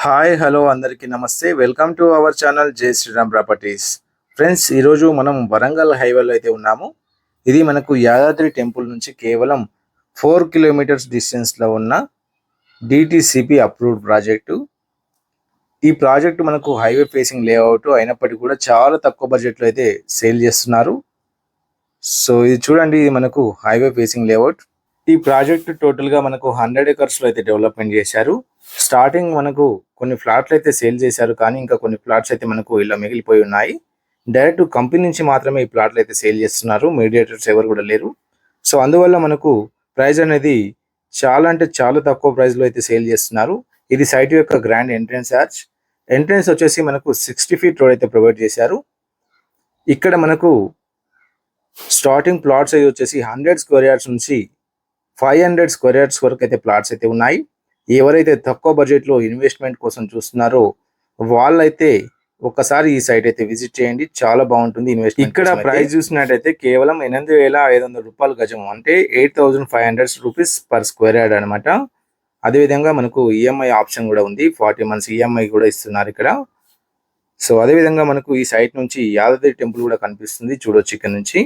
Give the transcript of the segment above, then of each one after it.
Hi hello అందరికీ నమస్తే. Welcome to our channel జై శ్రీరామ్ ప్రాపర్టీస్. ఫ్రెండ్స్, ఈరోజు మనం వరంగల్ హైవేలో అయితే ఉన్నాము. ఇది మనకు యాదాద్రి టెంపుల్ నుంచి కేవలం 4 కిలోమీటర్స్ డిస్టెన్స్లో ఉన్న డిటిసిపి అప్రూవ్డ్ ప్రాజెక్టు. ఈ ప్రాజెక్టు మనకు హైవే ఫేసింగ్ లేఅవుట్ అయినప్పటికీ కూడా చాలా తక్కువ బడ్జెట్లో అయితే సేల్ చేస్తున్నారు. సో ఇది చూడండి, ఇది మనకు హైవే ఫేసింగ్ లేఅవుట్. ఈ ప్రాజెక్ట్ టోటల్గా మనకు 100 ఎకర్స్లో అయితే డెవలప్మెంట్ చేశారు. స్టార్టింగ్ మనకు కొన్ని ఫ్లాట్లు అయితే సేల్ చేశారు, కానీ ఇంకా కొన్ని ఫ్లాట్స్ అయితే మనకు ఇలా మిగిలిపోయి ఉన్నాయి. డైరెక్ట్ కంపెనీ నుంచి మాత్రమే ఈ ప్లాట్లు అయితే సేల్ చేస్తున్నారు, మీడియేటర్స్ ఎవరు కూడా లేరు. సో అందువల్ల మనకు ప్రైస్ అనేది చాలా అంటే చాలా తక్కువ ప్రైస్లో అయితే సేల్ చేస్తున్నారు. ఇది సైట్ యొక్క గ్రాండ్ ఎంట్రన్స్ ఆర్చ్. ఎంట్రన్స్ వచ్చేసి మనకు 60 ఫీట్ రోడ్ అయితే ప్రొవైడ్ చేశారు. ఇక్కడ మనకు స్టార్టింగ్ ప్లాట్స్ అయితే వచ్చేసి 100 స్క్వేర్ యార్డ్స్ నుంచి 500 స్క్వేర్ యార్డ్స్ వరకు అయితే ప్లాట్స్ అయితే ఉన్నాయి. ఎవరైతే తక్కువ బడ్జెట్లో ఇన్వెస్ట్మెంట్ కోసం చూస్తున్నారో వాళ్ళైతే ఒక్కసారి ఈ సైట్ అయితే విజిట్ చేయండి, చాలా బాగుంటుంది ఇన్వెస్ట్మెంట్. ఇక్కడ ప్రైస్ చూసినట్టయితే కేవలం 8,500 రూపాయలు గజం, అంటే 8,500 రూపీస్ పర్ స్క్వేర్ యార్డ్ అనమాట. అదేవిధంగా మనకు ఈఎంఐ ఆప్షన్ కూడా ఉంది, 40 months ఈఎంఐ కూడా ఇస్తున్నారు ఇక్కడ. సో అదేవిధంగా మనకు ఈ సైట్ నుంచి యాదాద్రి టెంపుల్ కూడా కనిపిస్తుంది, చూడొచ్చు ఇక్కడ నుంచి.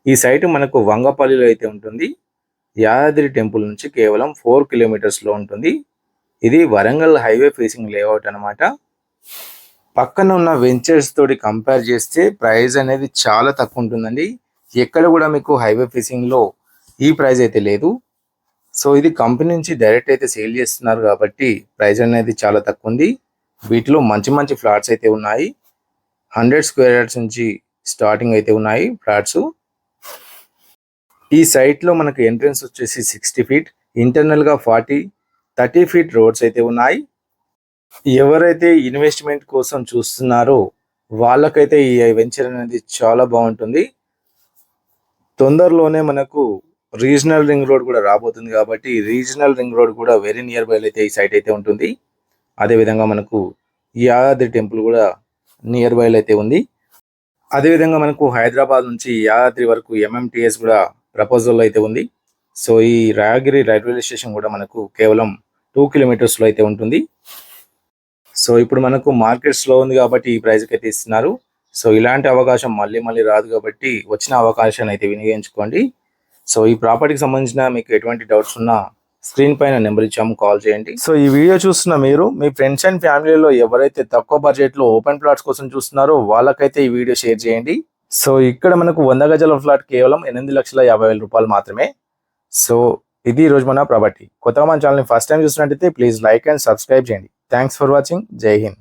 ఈ సైట్ మనకు వంగపల్లిలో అయితే ఉంటుంది. యాదాద్రి టెంపుల్ నుంచి కేవలం 4 కిలోమీటర్స్లో ఉంటుంది. ఇది వరంగల్ హైవే ఫేసింగ్ లేఅవుట్ అనమాట. పక్కన ఉన్న వెంచర్స్ తోటి కంపేర్ చేస్తే ప్రైస్ అనేది చాలా తక్కువ ఉంటుందండి. ఎక్కడ కూడా మీకు హైవే ఫేసింగ్లో ఈ ప్రైస్ అయితే లేదు. సో ఇది కంపెనీ నుంచి డైరెక్ట్ అయితే సేల్ చేస్తున్నారు కాబట్టి ప్రైస్ అనేది చాలా తక్కువ ఉంది. వీటిలో మంచి మంచి ఫ్లాట్స్ అయితే ఉన్నాయి. 100 స్క్వేర్ యార్డ్స్ నుంచి స్టార్టింగ్ అయితే ఉన్నాయి ఫ్లాట్స్. ఈ సైట్లో మనకు ఎంట్రన్స్ వచ్చేసి 60 ఫీట్, ఇంటర్నల్గా 30 ఫీట్ రోడ్స్ అయితే ఉన్నాయి. ఎవరైతే ఇన్వెస్ట్మెంట్ కోసం చూస్తున్నారో వాళ్ళకైతే ఈ వెంచర్ అనేది చాలా బాగుంటుంది. తొందరలోనే మనకు రీజనల్ రింగ్ రోడ్ కూడా రాబోతుంది కాబట్టి రీజనల్ రింగ్ రోడ్ కూడా వెరీ నియర్ బై అయితే ఈ సైట్ అయితే ఉంటుంది. అదేవిధంగా మనకు యాదాద్రి టెంపుల్ కూడా నియర్ బై అయితే ఉంది. అదేవిధంగా మనకు హైదరాబాద్ నుంచి యాదాద్రి వరకు ఎంఎంటీఎస్ కూడా ప్రపోజల్లో అయితే ఉంది. సో ఈ రాయగిరి రైల్వే స్టేషన్ కూడా మనకు కేవలం 2 కిలోమీటర్స్లో అయితే ఉంటుంది. సో ఇప్పుడు మనకు మార్కెట్ స్లో ఉంది కాబట్టి ఈ ప్రైస్కి అయితే ఇస్తున్నారు. సో ఇలాంటి అవకాశం మళ్ళీ రాదు కాబట్టి వచ్చిన అవకాశాన్ని అయితే వినియోగించుకోండి. సో ఈ ప్రాపర్టీకి సంబంధించిన మీకు ఎటువంటి డౌట్స్ ఉన్నా స్క్రీన్ పైన నెంబర్ ఇచ్చాము, కాల్ చేయండి. సో ఈ వీడియో చూస్తున్న మీరు మీ ఫ్రెండ్స్ అండ్ ఫ్యామిలీలో ఎవరైతే తక్కువ బడ్జెట్లో ఓపెన్ ప్లాట్స్ కోసం చూస్తున్నారో వాళ్ళకైతే ఈ వీడియో షేర్ చేయండి. సో ఇక్కడ మనకు 100 గజాల ఫ్లాట్ కేవలం 8,50,000 రూపాయలు మాత్రమే. సో ఇది ఈరోజు మన ప్రాపర్టీ. కొత్తగా మన ఛానల్ని ఫస్ట్ టైం చూసినట్టయితే ప్లీజ్ లైక్ అండ్ సబ్స్క్రైబ్ చేయండి. Thanks for watching. జై హింద్.